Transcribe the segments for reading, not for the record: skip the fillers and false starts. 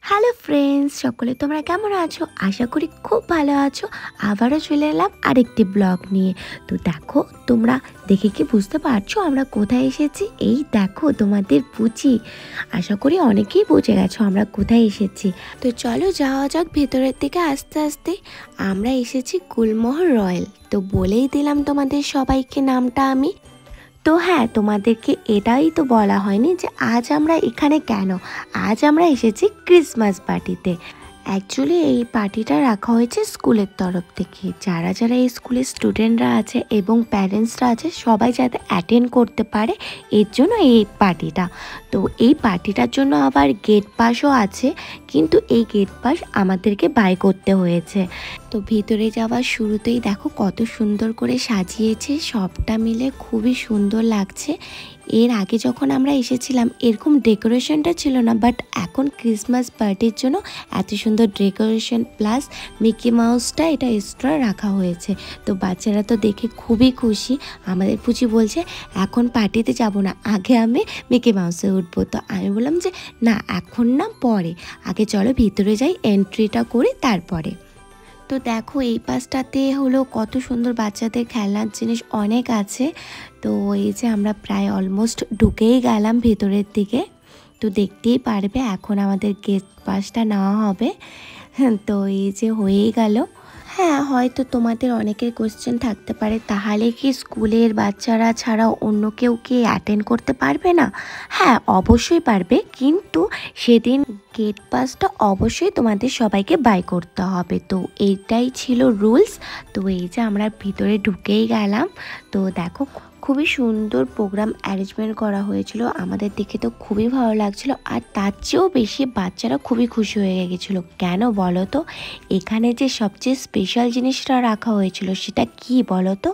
Hello friends, সকলে তোমরা কেমন আছো? আশা করি খুব ভালো আছো। আবারও চলে এলাম আরেকটি ব্লগ নিয়ে। তো দেখো, তোমরা দেখে কি বুঝতে পারছো আমরা কোথায় এসেছি? এই দেখো তোমাদের পুচি। আশা করি অনেকেই বুঝে গেছো আমরা কোথায় এসেছি। তো চলো যাওয়া যাক ভেতরের দিকে আস্তে আস্তে। আমরা এসেছি গুলমোহর রয়্যাল। তো বলেই দিলাম তোমাদের সবাইকে নামটা আমি। তো হ্যাঁ, তোমাদেরকে এটাই তো বলা হয়নি যে আজ আমরা এখানে কেন। আজ আমরা এসেছি ক্রিসমাস পার্টিতে। অ্যাকচুয়ালি এই পার্টিটা রাখা হয়েছে স্কুলের তরফ থেকে। যারা যারা এই স্কুলের স্টুডেন্টরা আছে এবং প্যারেন্টসরা আছে সবাই যাতে অ্যাটেন্ড করতে পারে, এর জন্য এই পার্টিটা। তো এই পার্টিটার জন্য আবার গেট পাসও আছে, কিন্তু এই গেট পাস আমাদেরকে বাই করতে হয়েছে। তো ভিতরে যাওয়ার শুরুতেই দেখো কত সুন্দর করে সাজিয়েছে, সবটা মিলে খুবই সুন্দর লাগছে। এর আগে যখন আমরা এসেছিলাম এরকম ডেকোরেশনটা ছিল না, বাট এখন ক্রিসমাস পার্টির জন্য এত সুন্দর ডেকোরেশন প্লাস মিকি মাউসটা এটা এক্সট্রা রাখা হয়েছে। তো বাচ্চারা তো দেখে খুবই খুশি। আমাদের পুচি বলছে এখন পার্টিতে যাব না, আগে আমি মিকি মাউসে উঠবো। তো আমি বললাম যে না, এখন না, পরে, আগে চলো ভিতরে যাই, এন্ট্রিটা করি তারপরে। তো দেখো এই পাশটাতে হলো কত সুন্দর বাচ্চাদের খেলনার জিনিস অনেক আছে। তো এই যে আমরা প্রায় অলমোস্ট ঢুকেই গেলাম ভেতরের দিকে। তো দেখতেই পারবে এখন আমাদের গেট পাসটা নেওয়া হবে। তো এই যে হয়েই গেল। হ্যাঁ, হয়তো তোমাদের অনেকের কোয়েশ্চেন থাকতে পারে, তাহলে কি স্কুলের বাচ্চারা ছাড়া অন্য কেউ কি অ্যাটেন্ড করতে পারবে না? হ্যাঁ, অবশ্যই পারবে, কিন্তু সেদিন গেট পাসটা অবশ্যই তোমাদের সবাইকে বাই করতে হবে। তো এইটাই ছিল রুলস। তো এই যে আমরা ভিতরে ঢুকেই গেলাম। তো দেখো খুবই সুন্দর প্রোগ্রাম অ্যারেঞ্জমেন্ট করা হয়েছিল, আমাদের দেখে তো খুবই ভালো লাগছিল। আর তার চেয়েও বেশি বাচ্চারা খুবই খুশি হয়ে গেছিলো। কেন বলো তো? এখানে যে সবচেয়ে স্পেশাল জিনিসটা রাখা হয়েছিল সেটা কি বলো তো?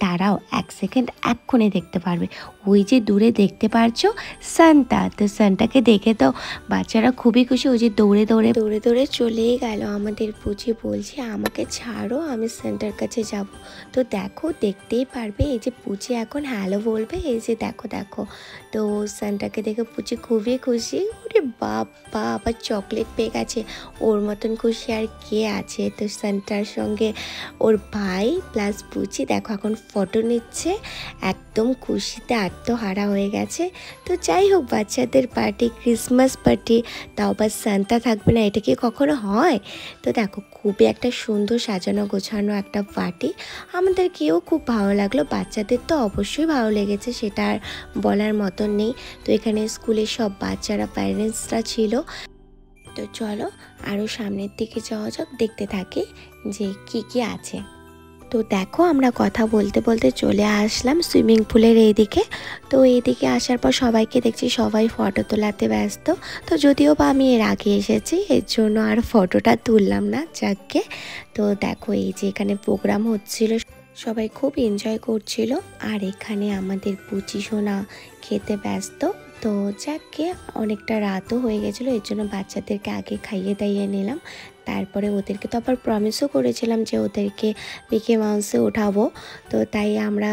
দাঁড়াও এক সেকেন্ড, এক্ষুনি দেখতে পারবে। ওই যে দূরে দেখতে পারছো সান্তা, তো সান্তাকে দেখে তো বাচ্চারা খুবই খুশি। ওই যে দৌড়ে দৌড়ে দৌড়ে দৌড়ে চলেই গেল। আমাদের পুচি বলছে আমাকে ছাড়ো, আমি সান্তার কাছে যাব। তো দেখো দেখতেই পারবে, এই যে পুচি এখন হ্যালো বলবে। এই যে দেখো দেখো, তো সান্তাকে দেখে পুচি খুবই খুশি। ওরে বাবা, আবার চকলেট পেয়ে গেছে। ওর মতন খুশি আর কে আছে? তো সান্তার সঙ্গে ওর ভাই প্লাস পুচি দেখো এখন ফটো নিচ্ছে, একদম খুশিতে আত্মহারা হয়ে গেছে। তো যাই হোক, বাচ্চাদের পার্টি, ক্রিসমাস পার্টি, তাও আবার সান্তা থাকবে না, এটা কি কখনো হয়? তো দেখো খুবই একটা সুন্দর সাজানো গোছানো একটা পার্টি। আমাদেরকেও খুব ভালো লাগলো, বাচ্চাদের তো অবশ্যই ভালো লেগেছে, সেটা আর বলার মতন নেই। তো এখানে স্কুলের সব বাচ্চারা, প্যারেন্টসরা ছিল। তো চলো আরও সামনের দিকে যাওয়া যাক, দেখতে থাকি যে কি কি আছে। তো দেখো আমরা কথা বলতে বলতে চলে আসলাম সুইমিং পুলের এইদিকে। তো এইদিকে আসার পর সবাইকে দেখছি সবাই ফটো তোলাতে ব্যস্ত। তো যদিও বা আমি এর আগে এসেছি, এর জন্য আর ফটোটা তুললাম না, যাকে। তো দেখো এই যে এখানে প্রোগ্রাম হচ্ছিল, সবাই খুব এনজয় করছিল। আর এখানে আমাদের পুচি সোনা খেতে ব্যস্ত। তো যাকে অনেকটা রাতও হয়ে গেছিলো, এর জন্য বাচ্চাদেরকে আগে খাইয়ে দাইয়ে নিলাম। তারপরে ওদেরকে তো আবার প্রমিসও করেছিলাম যে ওদেরকে মিকি মাউসে ওঠাবো। তো তাই আমরা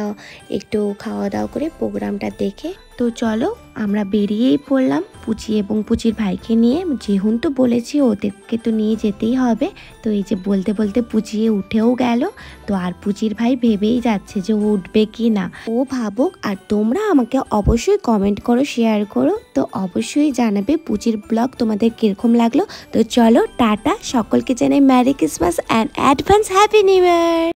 একটু খাওয়া দাওয়া করে প্রোগ্রামটা দেখে তো চলো আমরা বেরিয়েই পড়লাম পুচি এবং পুচির ভাইকে নিয়ে। যেহেতু বলেছি ওদেরকে তো নিয়ে যেতেই হবে। তো এই যে বলতে বলতে পুচিয়ে উঠেও গেল। তো আর পুচির ভাই ভেবেই যাচ্ছে যে ও উঠবে কি না। ও ভাবুক, আর তোমরা আমাকে অবশ্যই কমেন্ট করো, শেয়ার করো। তো অবশ্যই জানাবে পুচির ব্লগ তোমাদের কীরকম লাগলো। তো চলো টাটা, সকলকে জানাই merry Christmas and advance happy new year.